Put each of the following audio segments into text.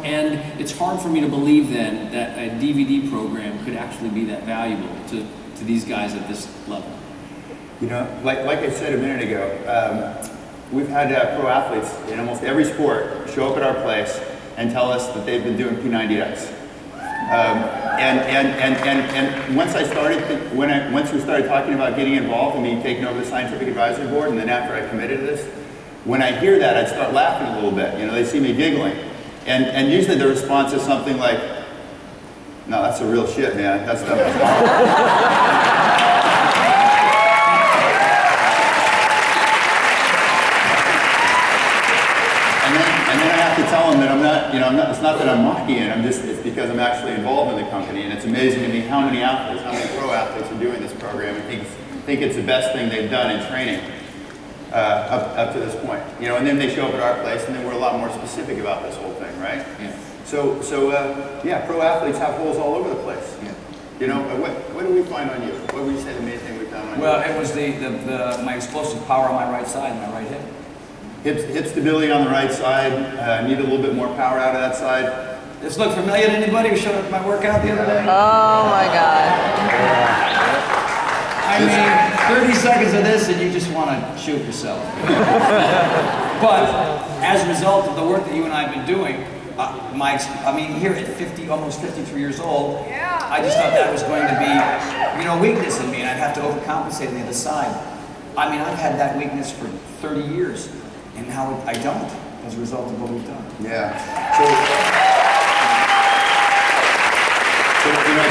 and it's hard for me to believe then that a DVD program could actually be that valuable to these guys at this level. You know, like I said a minute ago, we've had pro athletes in almost every sport show up at our place and tell us that they've been doing P90X. And once I started, once we started talking about getting involved and me taking over the scientific advisory board, and then after I committed to this, when I hear that, I'd start laughing a little bit. You know, they see me giggling, and usually the response is something like, "No, that's the real shit, man. That stuff is horrible." And then I have to tell them that I'm not, you know, it's not that I'm mocking it, it's because I'm actually involved in the company, and it's amazing to me how many athletes, how many pro athletes are doing this program and think it's the best thing they've done in training up to this point. You know, and then they show up at our place, and then we're a lot more specific about this whole thing, right? Yeah. So yeah, pro athletes have holes all over the place. Yeah. You know, what do we find on you? What would you say the main thing we found on you? Well, it was my explosive power on my right side, my right hip. Hip stability on the right side, need a little bit more power out of that side. This look familiar to anybody who showed up at my workout the other day? Oh my God. I mean, 30 seconds of this and you just want to shoot yourself. But as a result of the work that you and I have been doing, here at 50, almost 53 years old, I just thought that was going to be, you know, weakness in me, and I'd have to overcompensate on the other side. I mean, I've had that weakness for 30 years, and now I don't, as a result of what we've done. Yeah. So you know, it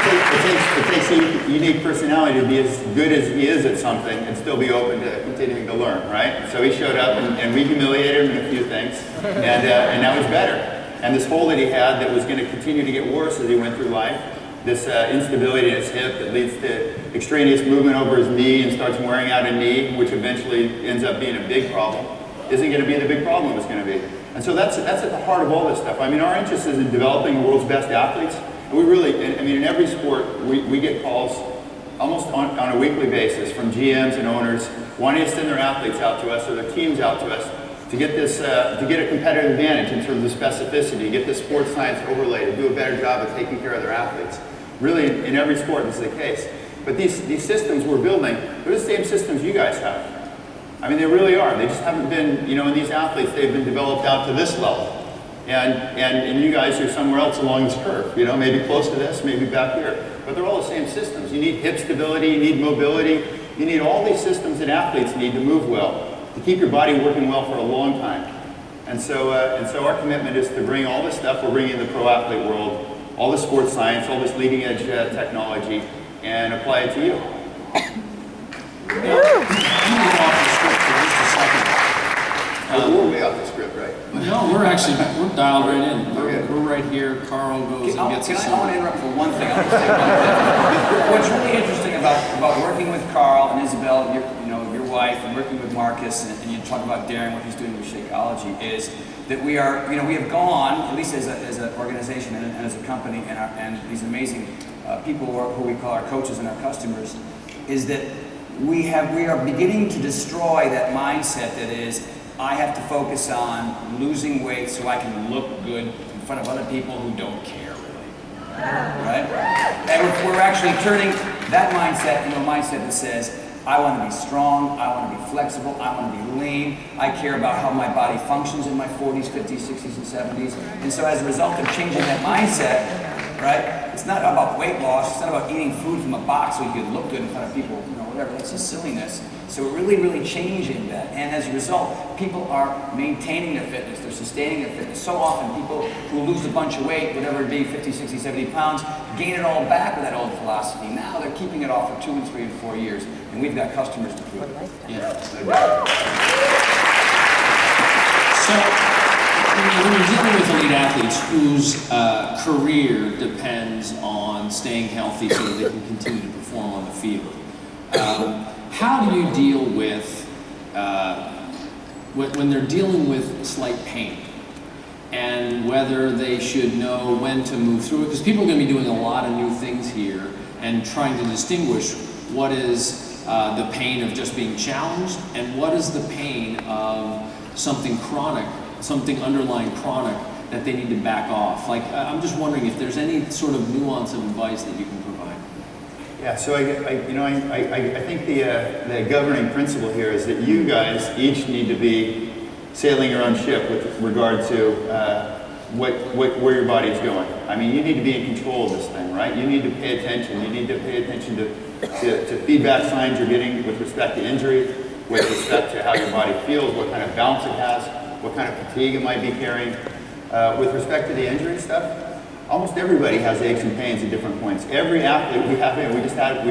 takes a unique personality to be as good as he is at something and still be open to continuing to learn, right? So he showed up, and we humiliated him in a few things, and now he's better. And this hole that he had that was going to continue to get worse as he went through life, this instability in his hip that leads to extraneous movement over his knee and starts wearing out a knee, which eventually ends up being a big problem, isn't going to be the big problem it's going to be. And so that's at the heart of all this stuff. I mean, our interest is in developing the world's best athletes. And we really, I mean, in every sport, we get calls almost on a weekly basis from GMs and owners wanting to send their athletes out to us or their teams out to us to get this, to get a competitive advantage in terms of specificity, get the sports science overlay, to do a better job of taking care of their athletes. Really, in every sport, this is the case. But these systems we're building, they're the same systems you guys have. I mean, they really are. They just haven't been, you know, in these athletes, they've been developed out to this level. And you guys are somewhere else along this curve, you know, maybe close to this, maybe back here. But they're all the same systems. You need hip stability, you need mobility, you need all these systems that athletes need to move well, to keep your body working well for a long time. And so our commitment is to bring all this stuff we're bringing in the pro athlete world, all the sports science, all this leading edge technology, and apply it to you. We're way off the script, right? No, we're dialed right in. We're right here. Carl goes and gets us I want to interrupt for one thing. I'll just say one thing. What's really interesting about working with Carl and Isabel, your wife, and working with Marcus, and you talk about Darren, what he's doing with Shakeology, is that we are, we have gone, at least as an organization and as a company, and these amazing people who we call our coaches and our customers, is that we are beginning to destroy that mindset that is, I have to focus on losing weight so I can look good in front of other people who don't care, really. Right? And we're actually turning that mindset into a mindset that says, I want to be strong, I want to be flexible, I want to be lean, I care about how my body functions in my 40s, 50s, 60s, and 70s. And so as a result of changing that mindset, right, it's not about weight loss, it's not about eating food from a box so you can look good in front of people, whatever, that's just silliness. So we're really, really changing that. And as a result, people are maintaining their fitness, they're sustaining their fitness. So often people who lose a bunch of weight, whatever it be, 50, 60, 70 pounds, gain it all back with that old philosophy. Now they're keeping it off for 2 and 3 and 4 years. And we've got customers to prove it. Yeah. So, when you're dealing with elite athletes whose career depends on staying healthy so that they can continue to perform on the field, how do you deal with when they're dealing with slight pain, and whether they should know when to move through it? Because people are going to be doing a lot of new things here and trying to distinguish what is the pain of just being challenged and what is the pain of something chronic, something underlying chronic that they need to back off? Like, I'm just wondering if there's any sort of nuance of advice that you can provide. Yeah, so I think the governing principle here is that you guys each need to be sailing your own ship with regard to where your body's going. I mean, you need to be in control of this thing, right? You need to pay attention. You need to pay attention to feedback signs you're getting with respect to injury, with respect to how your body feels, what kind of bounce it has, what kind of fatigue it might be carrying. With respect to the injury stuff, almost everybody has aches and pains at different points. Every athlete we have in, we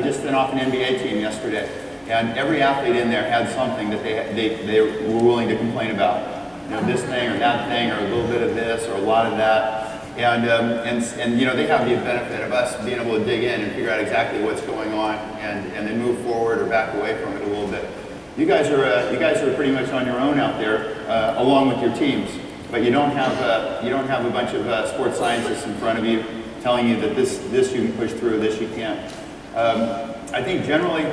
just spun off an NBA team yesterday, and every athlete in there had something that they were willing to complain about. You know, this thing or that thing, or a little bit of this or a lot of that. And you know, they have the benefit of us being able to dig in and figure out exactly what's going on and then move forward or back away from it a little bit. You guys are pretty much on your own out there, along with your teams. But you don't have a bunch of sports scientists in front of you telling you that this you can push through, this you can't. I think generally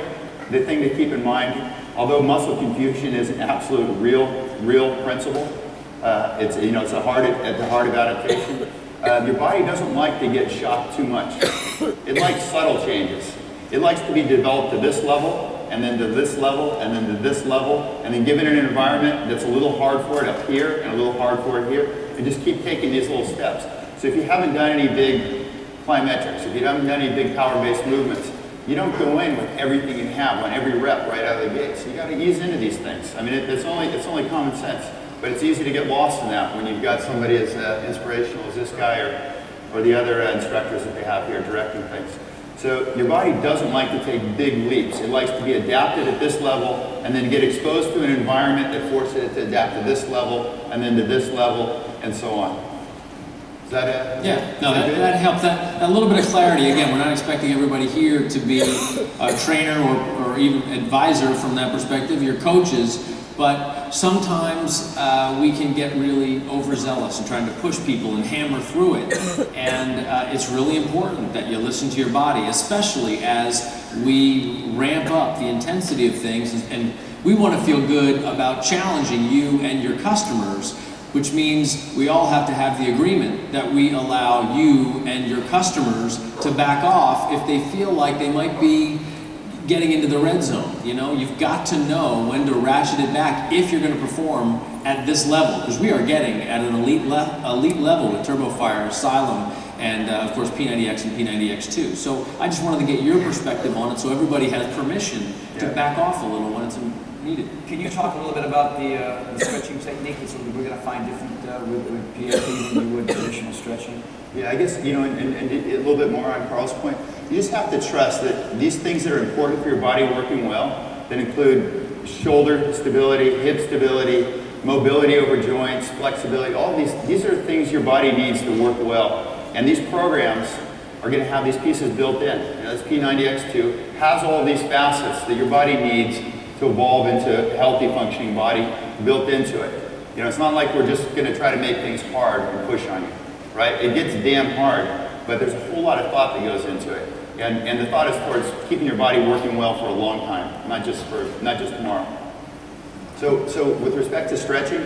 the thing to keep in mind, although muscle confusion is an absolute real principle, it's at the heart of adaptation. Your body doesn't like to get shocked too much. It likes subtle changes. It likes to be developed to this level, and then to this level, and then to this level, and then given an environment that's a little hard for it up here and a little hard for it here, and just keep taking these little steps. So if you haven't done any big plyometrics, if you haven't done any big power-based movements, you don't go in with everything you have on every rep right out of the gate. So you got to ease into these things. I mean, it's only common sense, but it's easy to get lost in that when you've got somebody as inspirational as this guy or the other instructors that they have here directing things. So your body doesn't like to take big leaps. It likes to be adapted at this level and then get exposed to an environment that forces it to adapt to this level and then to this level and so on. Is that it? Yeah, no, that helps. That little bit of clarity, again, we're not expecting everybody here to be a trainer or even advisor from that perspective. You're coaches, but sometimes we can get really overzealous in trying to push people and hammer through it. And it's really important that you listen to your body, especially as we ramp up the intensity of things. And we want to feel good about challenging you and your customers, which means we all have to have the agreement that we allow you and your customers to back off if they feel like they might be getting into the red zone. You know, you've got to know when to ratchet it back if you're going to perform at this level, because we are getting at an elite level with TurboFire, Asylum, and of course P90X and P90X-2. So I just wanted to get your perspective on it so everybody has permission to back off a little when it's needed. Can you talk a little bit about the stretching technique? So we're going to find different with PFT than you would traditional stretching. Yeah, I guess, you know, and a little bit more on Carl's point, you just have to trust that these things that are important for your body working well, that include shoulder stability, hip stability, mobility over joints, flexibility, all these are things your body needs to work well. And these programs are going to have these pieces built in. You know, this P90X-2 has all these facets that your body needs to evolve into a healthy functioning body built into it. You know, it's not like we're just going to try to make things hard and push on you, right? It gets damn hard, but there's a whole lot of thought that goes into it. And the thought is towards keeping your body working well for a long time, not just tomorrow. So with respect to stretching,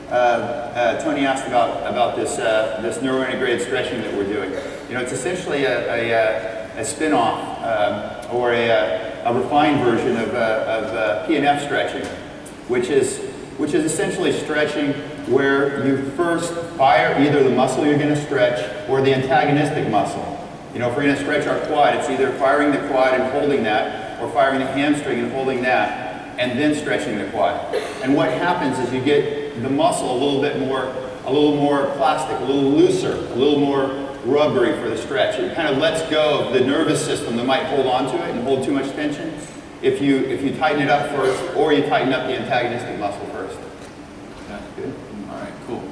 Tony asked about this neurointegrated stretching that we're doing. You know, it's essentially a spin-off or a refined version of PNF stretching, which is essentially stretching where you first fire either the muscle you're going to stretch or the antagonistic muscle. You know, if we're going to stretch our quad, it's either firing the quad and holding that, or firing the hamstring and holding that, and then stretching the quad. And what happens is you get the muscle a little more plastic, a little looser, a little more rubbery for the stretch. It kind of lets go of the nervous system that might hold onto it and hold too much tension if you tighten it up first, or you tighten up the antagonistic muscle first. Good. All right, cool.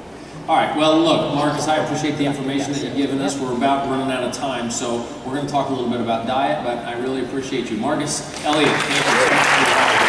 All right, well, look, Marcus, I appreciate the information that you've given us. We're about running out of time, so we're going to talk a little bit about diet, but I really appreciate you. Marcus, Elliott, thank you so much for your time.